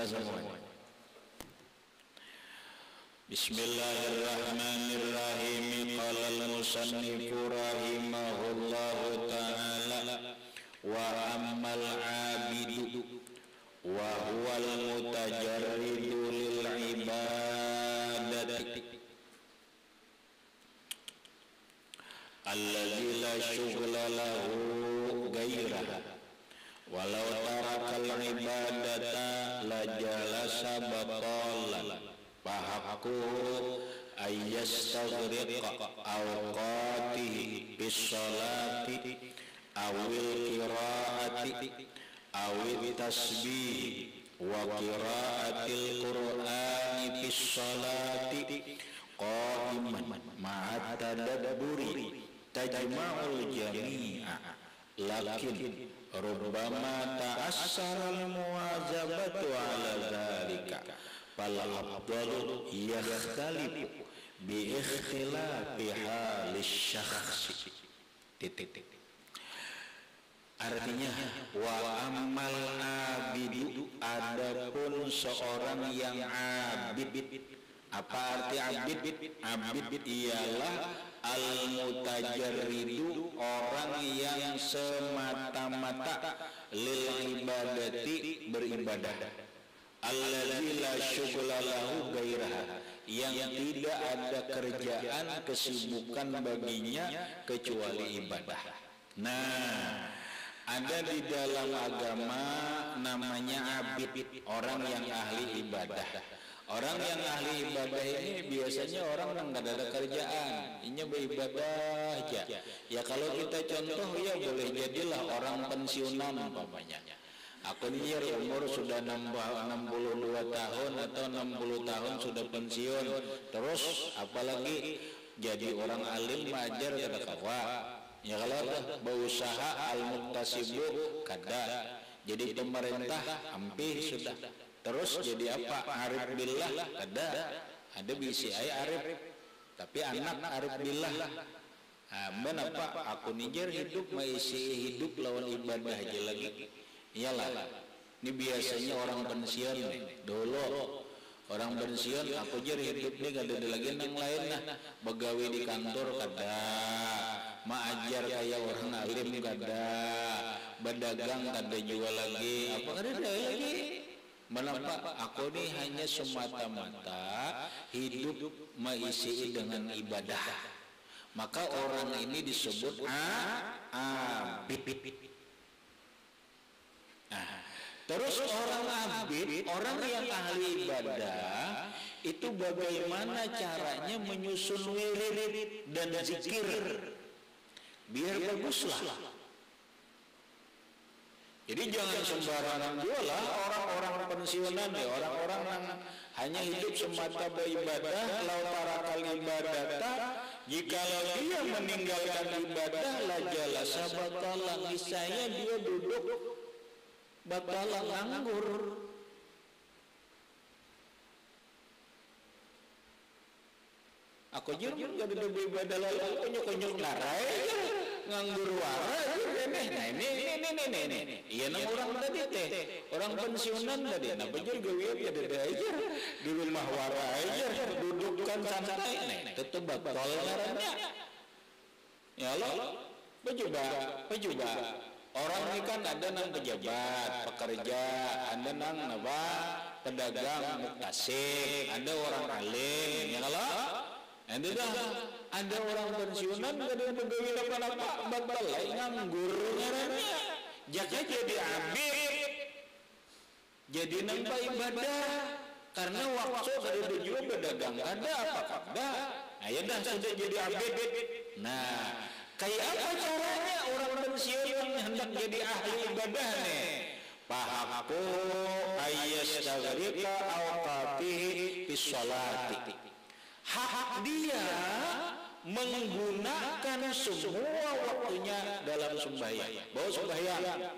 Mana semua? Bismillahirrahmanirrahim. Qala al-musannifu rahimahullahu ta'ala wa ammal 'abidu wa huwal mutajarridu lil ibadati alladzi la syughla lahu ghairaha walau tarakal ibadata la jalasa batalan fahaqqu ayyastaghriqa awqatihi bis salati awil qiraati awil tasbih wa qiraatil qur'ani bis salati qa'iman ma'at tadabburi tajma'ul jami'a lakin rubbama ta'assara al-muwazabatu 'ala dzalika fal afdalu yakhtalifu bi ikhtilafi halis syakhsi. Artinya wa ammal abidu, adapun seorang yang abid. Apa arti abid? Abid ialah al-mutajarridu, orang yang semata-mata lil ibadati, beribadah. Alladzi la syughla lahu ghairaha, yang tidak ada kerjaan kesibukan baginya kecuali ibadah. Nah, ada di dalam agama namanya abid, orang yang ahli ibadah. Orang yang ahli ibadah ini biasanya orang yang nggak ada kerjaan, ini beribadah aja. Ya kalau kita contoh ya boleh jadilah orang pensiunan umpamanya. Aku ini umur sudah 62 tahun atau 60 tahun sudah pensiun. Terus apalagi jadi orang alim ajar kada kawa. Ya kalau berusaha al-muktasibu kada. Jadi pemerintah hampir sudah. Terus jadi apa? Arif billah ada bisi ay arif, tapi anak arif billah. Apa? Aku nijer hidup mengisi hidup lawan ibadah aja lagi. Iyalah. Ini biasanya orang pensiun nih. Dulu orang pensiun aku jer hidup nih gak ada lagi yang lain nah. Begawe di kantor kada, maajar kayak orang alim kada, berdagang kada jual lagi. Apa kada ada lagi? Menapa aku ini hanya semata-mata hidup mengisi dengan ibadah, maka orang ini disebut abid. Nah, terus orang abid, orang yang ahli ibadah itu bagaimana caranya menyusun wirid dan zikir biar baguslah. Jadi jangan sembarangan juga lah orang-orang pensiunan ya, orang-orang yang hanya hidup semata beribadah, lau tarakal ibadata, jikalau dia meninggalkan ibadah la jalasa batalan, niscaya dia duduk batalan nganggur. Aku jujur gak ada beribadah lalu konyok-konyok narai nganggur warai. Nah ini iya nama orang tadi teh orang pensiunan tadi, nah bener gawe ya dada aja di rumah warai aja dudukkan santai, nah tetep batal ngarannya ya lo pejuba orang ini kan ada nang pejabat pekerja, ada nang apa pedagang muktasib, ada orang alim ya lo. Ada orang pensiunan gak ada pegawai apa-apa batal nganggur ngarannya. Jaka jadi abid, jadi nampak ibadah karena waktu ada juga berdagang ada apa kada. Ayo dah sudah jadi abid. Nah, kayak apa caranya orang pensiun yang hendak jadi ahli ibadah nih? Pahaku ayyastaghriqa awqatihi bis sholati. Hak dia menggunakan semua waktunya dalam sembahyang. Bawa sembahyang.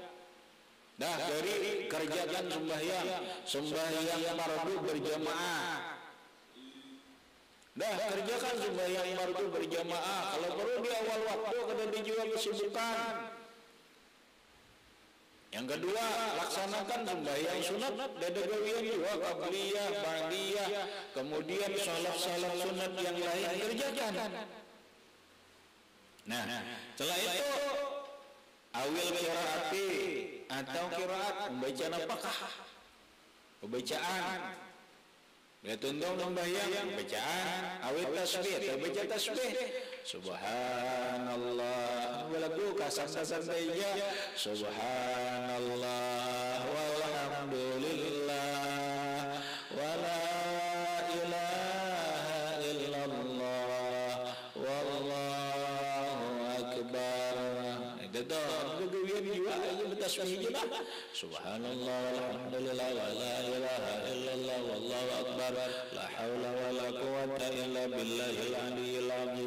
Dah dari kerjakan sembahyang fardu berjamaah. Dah kerjakan sembahyang fardu berjamaah. Kalau perlu di awal waktu kada dijual kesibukan. Yang kedua, laksanakan sembahyang sunat, dadagawian juga, qabliyah, ba'diyah, kemudian salat-salat sunat yang lain kerjakan. Nah, setelah itu awil qiraati atau qiraat membaca apakah? Pembacaan. Ya tunduk sembahyang bacaan, awil tasbih, baca tasbih. Subhanallah walaku kasar-kasar saja. Subhanallah walhamdulillah wala ilaha illallah wallahu akbar. Itu kemudian juga bertasbih juga. Subhanallah walhamdulillah wala ilaha illallah wallahu akbar. La haula wala quwwata illa billahil aliyyil azim.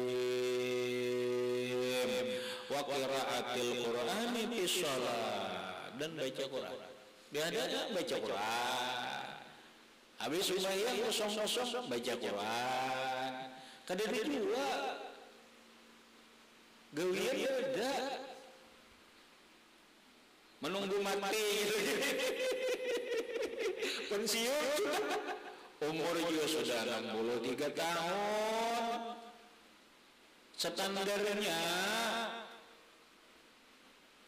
Wa qiraatil qur'ani fi shalah, dan baca Quran. Biadanya baca Quran. Habis sembahyang kosong-kosong baca Quran. Kadang juga gawian beda. Menunggu mati. Pensiun umur juga sudah 63 tahun. Standarnya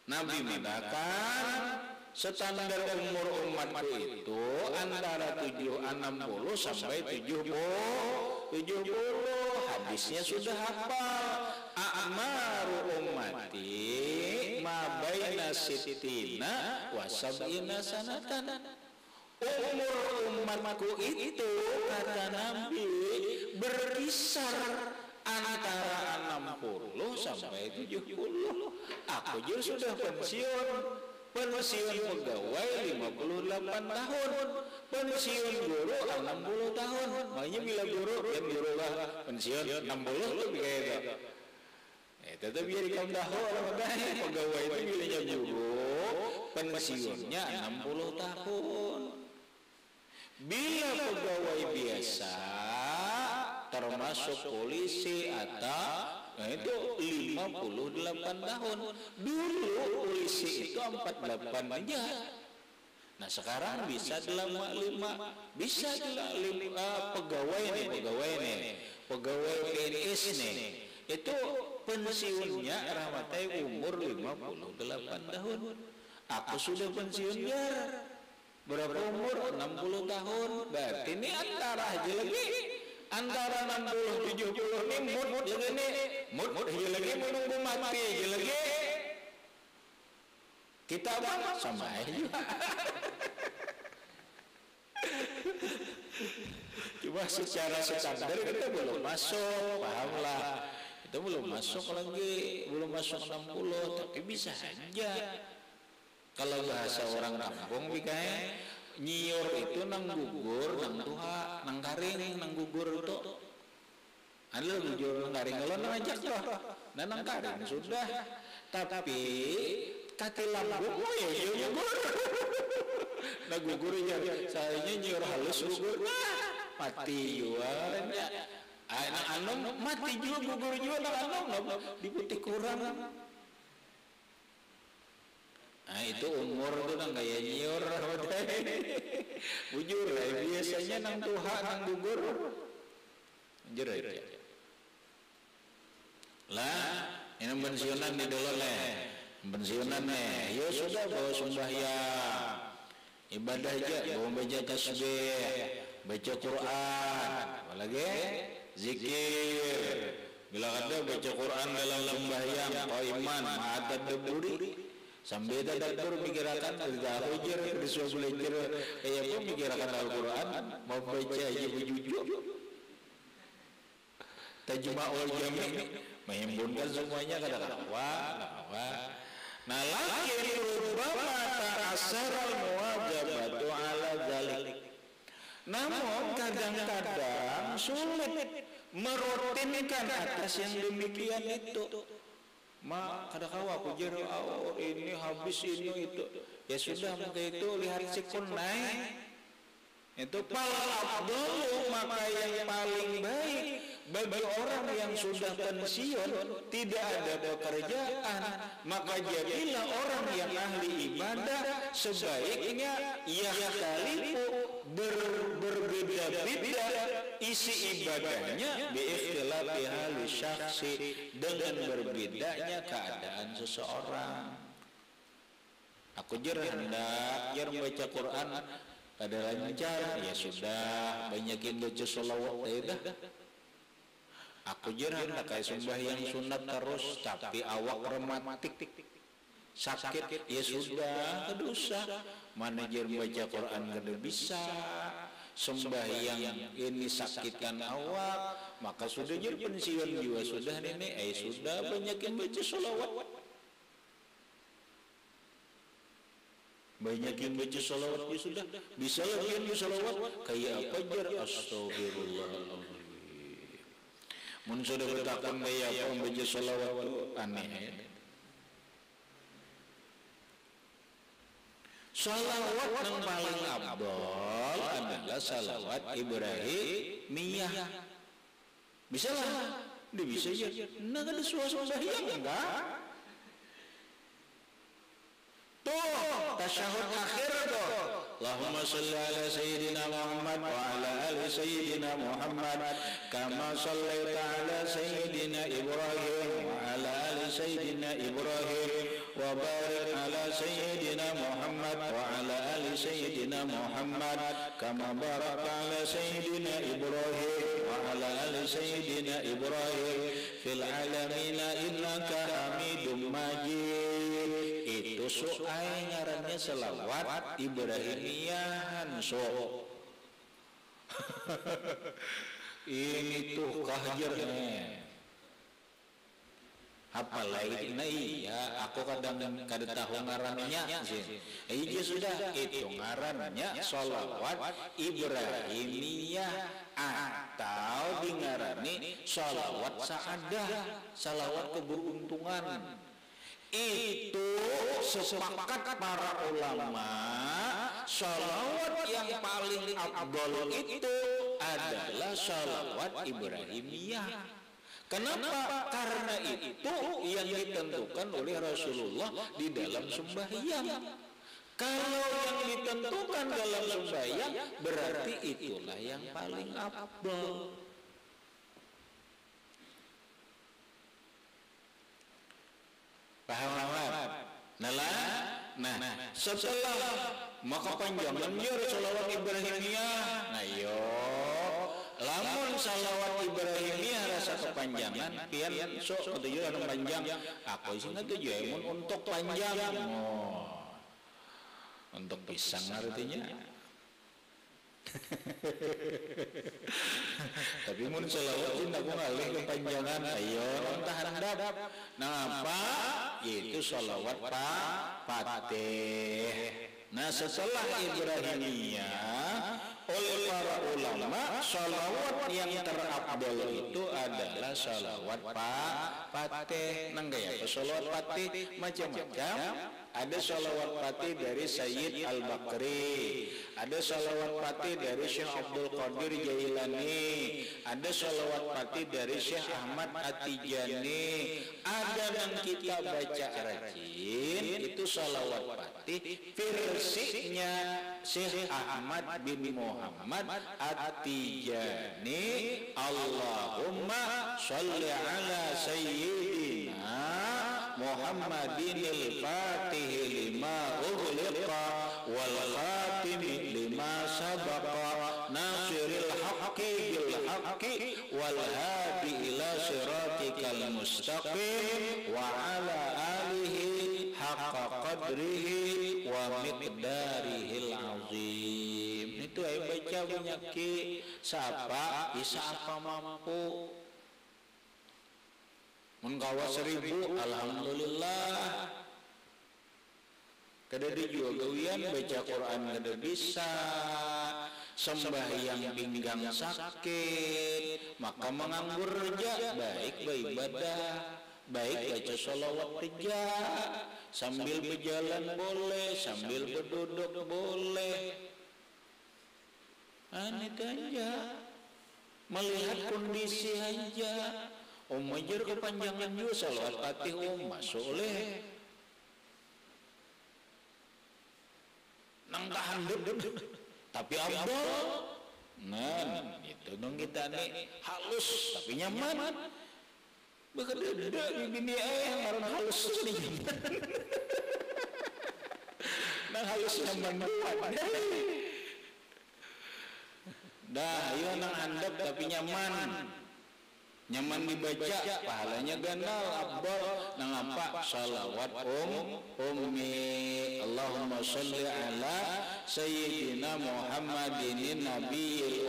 Nabi mengatakan standar umur umatku itu antara 60 sampai 70. Hadisnya sudah hafal. A'maru ummati ma baina sittina wa sab'ina sanatan. Umur umatku itu kata Nabi berkisar antara 60 sampai 70. Aku juga sudah pensiun pegawai 58 tahun, pensiun guru 60 tahun. Makanya bila guru yang guru lah pensiun 60 lebih kayak itu. Tetap biar kaum dahulu makanya pegawai itu bilanya guru pensiunnya 60 tahun. Bila pegawai biasa termasuk polisi atau itu 58 tahun. Dulu polisi itu 48 aja. Nah sekarang bisa 55, bisa juga pegawai pegawai PNS nih. Itu pensiunnya rahmatai umur 58 tahun. Aku sudah pensiun biar berapa umur? 60 tahun. Berarti ini antara aja lagi. Antara 60 70 ini mut aja lagi menunggu mati aja lagi. Kita apa? Sama aja. Cuma secara standar kita belum masuk, pahamlah. Itu belum masuk lagi, belum masuk 60, tapi bisa saja. Kalau bahasa orang kampung bikanya nyiur itu nang gugur, nang tuha, nang karing, nang gugur itu. Ada gugur nang karing, kalau nang ajak toh, nang karing sudah. Tapi kaki lambung, oh ya gugur. Nah gugur ya, saya nyiur halus gugur, mati jualnya. Anak anom mati juga gugur juga nang anom, diputik kurang. Nah itu umur itu nang kayak nyiur bujur biasanya nang tuha nang gugur anjir lah ini pensiunan di dulu pensiunan ya sudah bawa sembahyang ibadah aja bawa baca tasbih baca Quran apalagi zikir bila ada baca Quran dalam sembahyang qaiman ma'atad deburi sambil tadabbur mikirakan al-hujur disuruh belajar kayak pun mikirakan Al-Quran mau baca aja berjujur tajma'ul jami' menghimpunkan semuanya kata-kata nah lakin rubbama ta'assara al-muwajabatu ala dzalik namun kadang-kadang sulit merutinkan atas yang demikian itu. Kadang-kadang aku jadi ini habis ini itu ya sudah maka itu lihat sikun naik itu pala abdul maka yang paling baik bagi orang yang sudah pensiun tidak ada pekerjaan, maka jadilah orang yang ahli ibadah sebaiknya yakhtalifu berbeda-beda isi ibadahnya biikhtilafi hali syakhsi, dengan berbedanya keadaan seseorang. Aku hendak baca Quran pada lancar, ya sudah banyakin baca sholawat dah. Aku hendak kayak sembahyang sunat terus tapi awak rematik sakit, ya sudah dosa. Manajer baca Quran kada bisa, sembahyang ini sakitkan awak, maka sudah jadi pensiun juga sudah nenek, sudah banyakin baca sholawat. Banyakin baca salawat, ya sudah bisa lagi salawat kayak apa jar astagfirullahaladzim. Mun sudah bertakun kayak apa baca salawat aneh. Salawat yang paling abdol adalah salawat Ibrahimiyah. Bisa lah, dia bisa ya. Nah ada suasana yang enggak. Tasyahud akhir tuh. Allahumma shalli ala sayyidina Muhammad wa ala ali sayyidina Muhammad kama shallaita ala sayyidina Ibrahim wa ala ali sayyidina Ibrahim wa barik ala sayyidina Muhammad wa ala ali sayyidina Muhammad kama barakta ala sayyidina Ibrahim wa ala ali sayyidina Ibrahim fil alamin innaka Hamidum Majid. Itu soai ngarannya selawat Ibrahimiyahan ini tuh kahjarnya apa lain iya aku kadang tahu ngarannya sih iya sudah itu ngarannya selawat Ibrahimiyah atau dingarani selawat saadah, selawat keberuntungan. Itu sepakat para ulama salawat yang paling afdal itu adalah salawat Ibrahimiyah. Kenapa? Karena itu yang ditentukan oleh Rasulullah di dalam sembahyang. Kalau yang ditentukan dalam sembahyang berarti itulah yang paling afdal. Paham? Nah, setelah maka panjangannya salawat Ibrahimiyah. Nah, yo, lamun salawat Ibrahimiyah rasa kepanjangan, pian sok ketujuh anu panjang. Aku isina tujuh untuk panjang. Untuk pisang artinya. Tapi mun selawat pun aku ngalih kepanjangan ayo tahan hadap. Nah apa? Yaitu salawat Fatih. Nah setelah Ibrahimiyah oleh para ulama salawat yang terafdal itu adalah salawat Fatih. Nanggaya salawat Fatih macam-macam. Ada salawat Fatih dari Sayyid Al-Bakri, ada salawat Fatih dari Syekh Abdul Qadir Jailani, ada salawat Fatih dari Syekh Ahmad At-Tijani. Ada yang kita baca rajin itu salawat Fatih versinya Syekh Ahmad bin Muhammad At-Tijani. Allahumma sholli ala sayyidina Muhammadinil Fatih lima ughliqa wal khatim lima sabaqa nasiril haqqi bil haqqi wal hadi ila siratikal mustaqim wa ala alihi haqqa qadrihi wa miqdarihil azim. Itu ayo baca penyakit siapa bisa apa mampu. Menggawa 1000 alhamdulillah. Kada juga gawian baca Quran kada bisa, sembahyang pinggang sakit, maka menganggur reja baik beribadah, baik baca sholawat reja, sambil berjalan boleh, sambil berduduk boleh. Itu aja. melihat kondisi aja. Majer kepanjangan juga salawat Fatih masuk oleh nang tahan tapi abdol. Nah, itu dong kita nih halus tapi nyaman. Bekerja di bini yang halus nih nyaman. Nah halus nyaman banget. Dah, iya nang handap tapi nyaman. Nyaman dibaca, pahalanya ganal, abdol. Nang apa? Salawat ummi. Allahumma sholli ala sayyidina Muhammadin nabiyil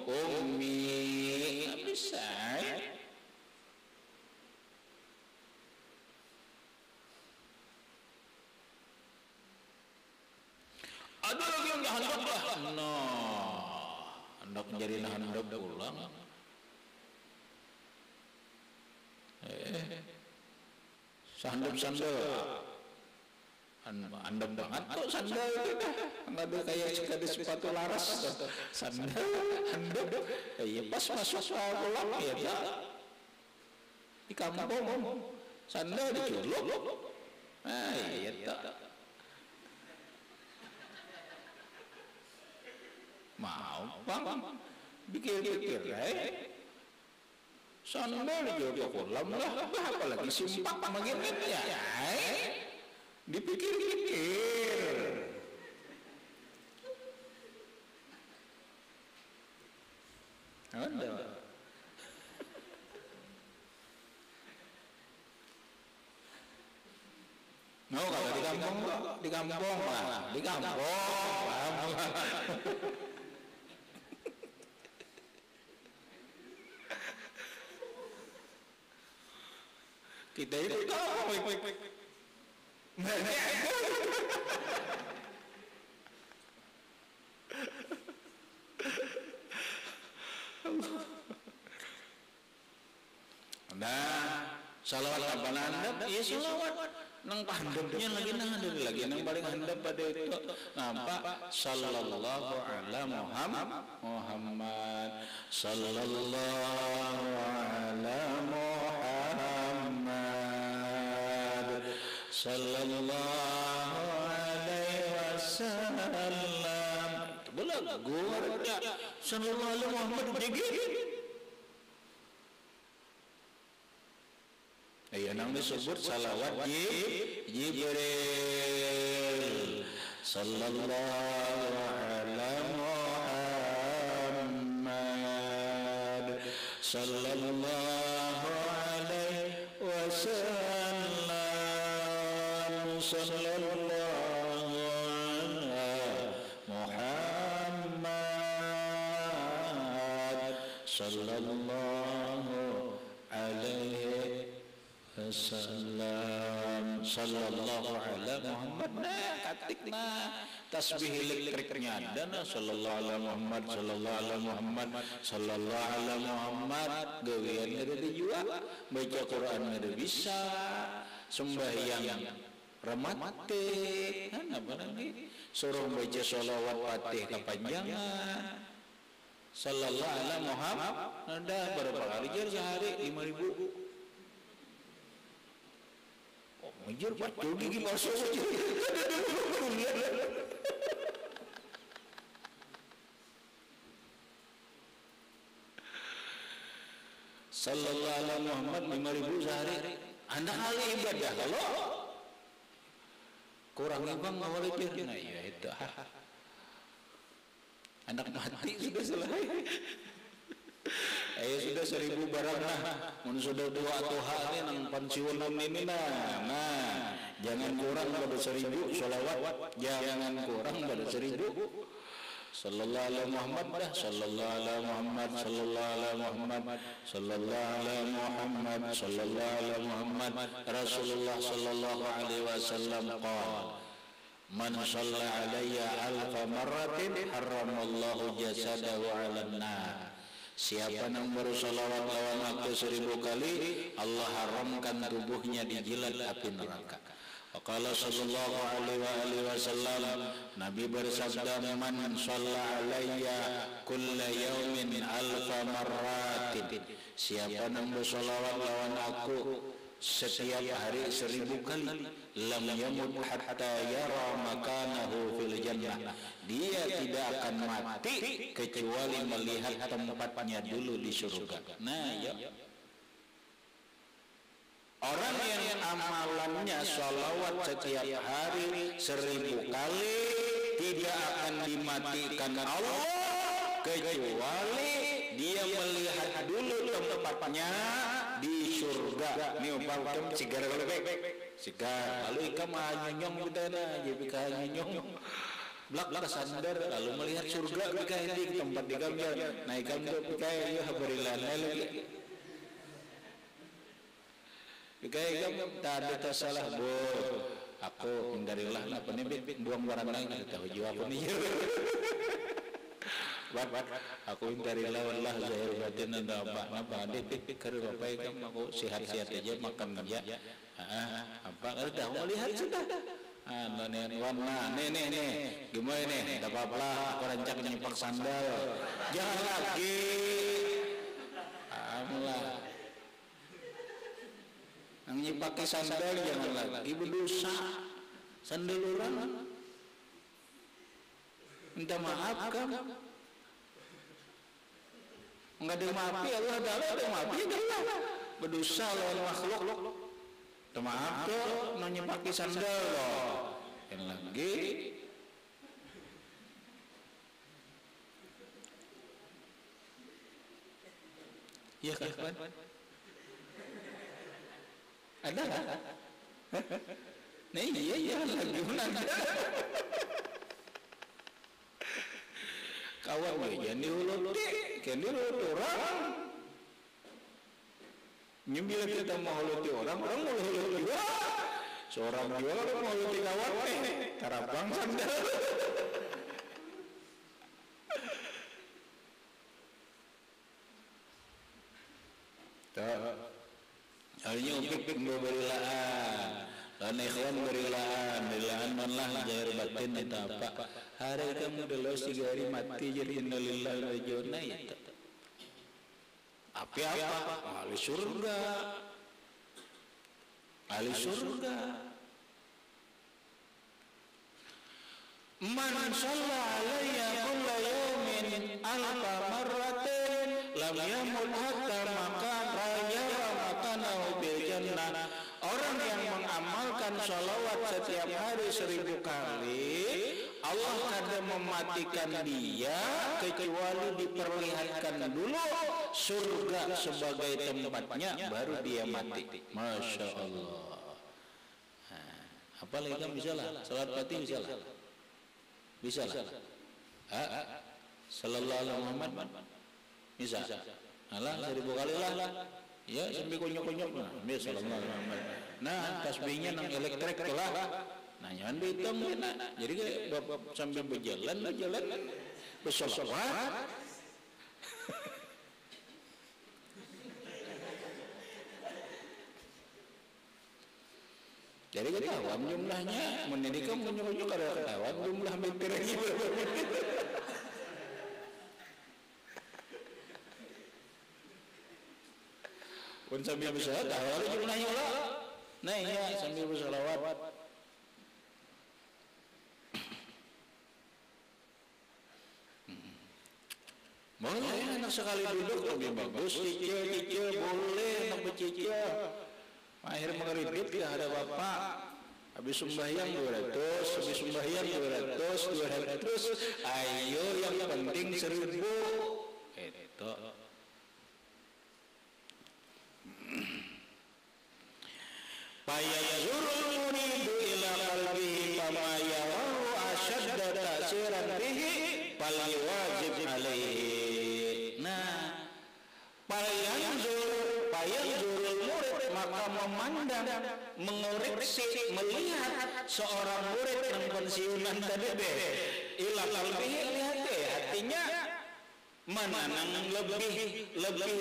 ummi. Bisa. Ada lagi yang handap lah. Handap menjadi handap pulang. Sandal handap banget tuh sandal itu dah. Nggak ada kayak sekali sepatu laras. Sandal handap. Iya pas masuk pulang ya tak. Di kampung sandal diculuk. Iya tak. Mau bang pikir-pikir sandal juga kolam lah, apalagi simpak magitnya dipikir-pikir. Ada mau kalau di kampung lah. Kita itu nah, salawat apa handap? Ya salawat nang handapnya lagi nang paling handap pada itu. Ngapa? Sallallahu ala Muhammad. Sallallahu ala Muhammad. Sallallahu alaihi wasallam. Boleh gua sallallahu alaihi Muhammad begini. Nang disebut salawat Jibril. Sallallahu ala Muhammad. Sallallahu alaihi wasallam. Sallallahu ala Muhammad. Sallallahu alaihi wasallam. Sallallahu ala Muhammad. Nah katikna tasbih elektriknya ada nah. Sallallahu ala Muhammad. Sallallahu ala Muhammad. Sallallahu ala Muhammad. Gawean ada juga. Baca Quran ada bisa. Sembahyang ramatik kan apa lagi. Suruh baca sholawat Fatih kepanjangan. Sallallahu ala Muhammad. Ada berapa kali sehari? 5.000. Menjur pacul gigi masuk aja. Sallallahu alaihi Muhammad 5.000 sehari. Anda kali ibadah kalau kurangnya bang awal aja. Nah ya itu. Anak mati sudah selesai. Sudah 1.000 barang lah. Mun sudah 2 atau hari nang pensiunan ini nah. Jangan kurang pada 1.000 sholawat. Jangan kurang pada 1.000. Sallallahu alaihi Muhammad dah. Sallallahu alaihi Muhammad. Sallallahu alaihi Muhammad. Sallallahu alaihi Muhammad. Sallallahu alaihi Muhammad. Rasulullah sallallahu alaihi wasallam qala man shalla alayya alfa marratin harramallahu jasadahu 'alan nar. Siapa yang bersolawat lawan aku 1.000 kali, Allah haramkan tubuhnya dijilat api neraka. Qala sallallahu alaihi wasallam, Nabi bersabda, man shalla alayya kulla yaumin alfa marratin, siapa yang bersolawat lawan aku setiap hari 1000 kali, lam yamut hatta yara makanahu fil jannah, dia tidak akan mati kecuali melihat tempatnya dulu di surga. Nah ya, orang yang amalannya sholawat setiap hari 1000 kali tidak akan dimatikan Allah kecuali dia melihat dulu tempatnya di surga. Ini umpam cigar kalau cigar lalu ikam anyonyong betana jadi kanyonyong blak sandar lalu melihat surga bikai di tempat di gambar naikkan ke bikai ya berilan lagi bikai kamu tak ada salah bu aku hindarilah apa nih buang barang lain tahu jiwa aku nih aku hindarilah wallah zahir batin dan apa adik kerja apa kamu aku sehat-sehat aja makan aja apa kalau dah melihat sudah warna nih gimana nih tak apa-apa aku rancang nyipak sandal jangan lagi amulah yang nyipak sandal jangan lagi berdosa sandal orang minta maaf kan enggak ada maafi Allah ada maafi dah berdosa lawan makhluk maaf tuh nanya pakai sandal loh yang lagi ya kan ada kan nih iya lagi mana kawan aja nih ulut kendi orang nyembil kita mau huluti orang mau huluti seorang jual mau huluti kawan tarabang sandal tak hanya upik berilaan dan ikhwan berilaan manlah jahir batin itu apa hari kamu dulu 3 hari mati jadi innalillahi wa inna ilaihi raji'un apa ahli surga man shalla alayya kulla yawmin alfa marratin lam yamut hatta makanahu bil jannah, orang yang mengamalkan sholawat setiap hari 1000 kali Allah kadang mematikan dia kecuali diperlihatkan dulu surga sebagai tempatnya baru dia mati. Masya Allah. Apa lagi kan bisa lah, salat Fatih bisa lah, bisa lah. Sallallahu alaihi Muhammad bisa. Alah 1000 kali lah. Ya sambil konyok-konyok lah. Sallallahu alaihi Muhammad. Nah tasbihnya nang elektrik lah. Nah jangan dihitung jadi sambil berjalan bersolawat jadi ketahuan jumlahnya mendidikan menyuruh kada ketahuan jumlah meter ini pun sambil bersolawat tahu jumlahnya lah nah ya sambil bersolawat boleh anak sekali duduk lebih bagus cicil boleh anak bercicil akhir maghrib ya ada bapak habis sembahyang 200 habis sembahyang 200 ayo yang penting 1000 itu fayazurul muridu ila qalbihi fama yawahu ashadda ta'siran bihi fal wajib alaihi. Payanzurul murid maka memandang mengoreksi melihat seorang murid yang pensiunan tadi ila qalbihi lihat hatinya mana yang lebih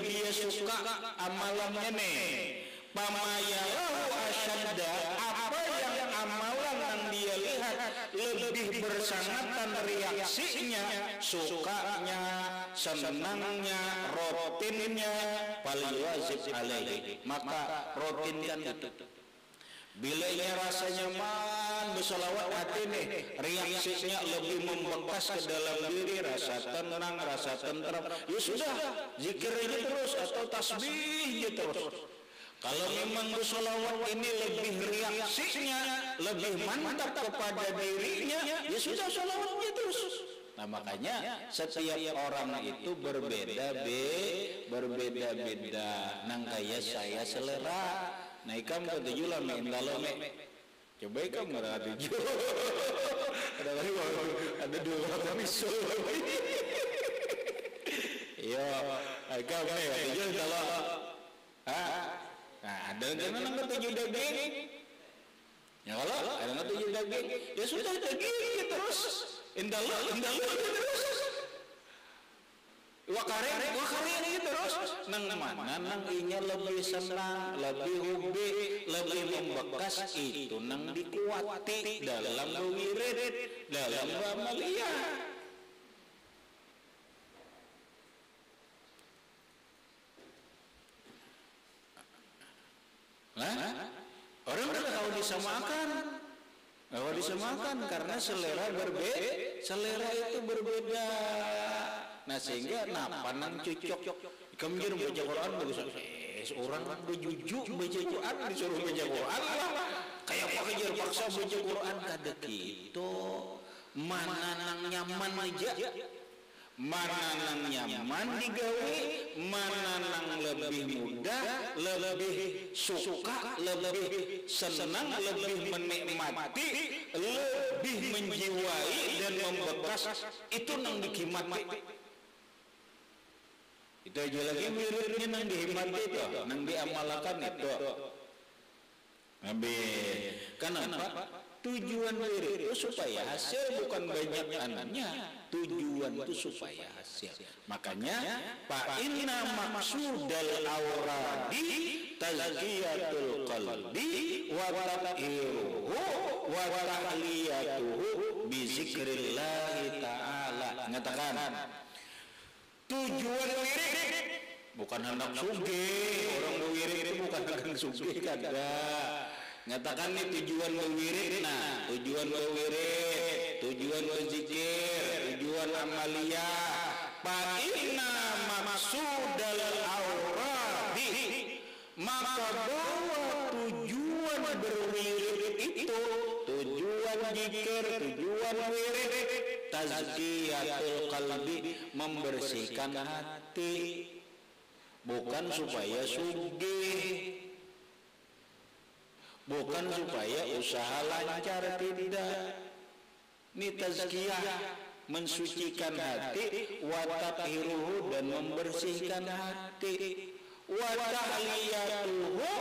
dia suka amalannya nih pamayahu asyadda apa yang lebih bersangatan reaksinya, sukanya, senangnya, rutinnya, paling wajib alaihi, maka rutinkan itu. Bila rasa nyaman bersolawat hati nih, reaksinya lebih membekas ke dalam diri, rasa tenang, rasa tentram, ya sudah, zikir aja terus atau tasbih aja terus. Kalau memang bersolawat ini lebih reaksinya lebih mantap kepada dirinya, ya sudah solawatnya terus. Nah makanya setiap orang itu berbeda-beda. Nang kaya saya selera. Nah ikam ketujuh lah indalome. Coba ikam ada tujuh. Ada dua kami solo. Yo, ikam tujuh kalau nah ada yang ketujuh daging. Ya kalau ada yang ketujuh daging, ya sudah daging terus. Indallah terus. Wakare ini terus. Nang mana nang inya lebih senang, lebih hobi, lebih membekas itu nang dikuati dalam wirid, dalam amalia. Orang tahu disamakan. Bahwa disamakan karena selera itu berbeda. Nah sehingga panang cocok. Kamu jujur baca Quran bagus. Orang berjujuk baca Quran disuruh baca Quran lah. Kayak apa kejar paksa baca Quran kada gitu. Mana nang nyaman aja. Mana nang nyaman digawe, mana nang lebih mudah, lebih suka, lebih senang, lebih menikmati, lebih menjiwai dan membekas, itu nang dikimati. Itu aja lagi wiridnya nang dihimati itu, nang diamalkan itu. Amin. Kenapa? Tujuan wirid itu supaya hasil, bukan banyak anaknya. Tujuan itu supaya hasil. Makanya fa inna maqsudal awradi tazkiyatul qalbi wa tahiruhu wa tahliyatuhu bi zikrillah ta'ala. Ngatakan tujuan wirid bukan hendak sugih. Orang wirid itu bukan hendak sugih kada. Nyatakan nih tujuan berwirid, nah tujuan berwirid, tujuan berzikir, tujuan amalia. Fa inna maqsudal awradi, maka bahwa tujuan berwirid itu, tujuan zikir, tujuan wirid, tazkiyatul qalbi, membersihkan hati, bukan supaya sugih. Bukan supaya usaha lancar, tidak. Ini tazkiyah, mensucikan hati, wa tahiruhu, dan membersihkan hati, wa tahliyatuhu,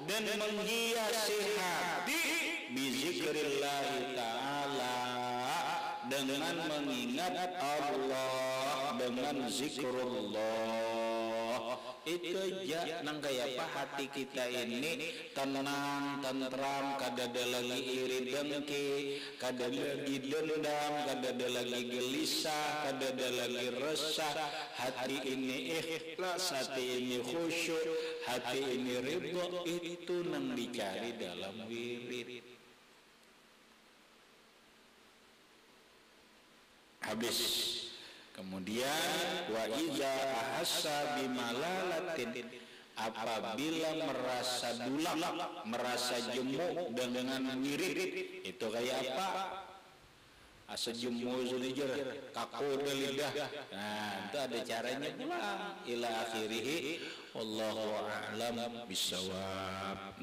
dan menghiasi hati, bi zikrillah ta'ala, dengan mengingat Allah, dengan zikrullah. Itu aja nang kaya apa hati kita ini tenang, tentram, kada ada lagi iri dengki, kada lagi dendam, kada ada lagi gelisah, kada ada lagi resah. Hati ini ikhlas, hati ini khusyuk, hati ini ridho. Itu nang dicari dalam wirid. Habis. Kemudian wa iza ahassa bimalalatin, apabila merasa dulak, merasa jemu dengan wirid, itu kayak apa? Asa jemu zulijur, kaku lidah. Nah, itu ada caranya pulang ila akhirih. Wallahu a'lam bishawab.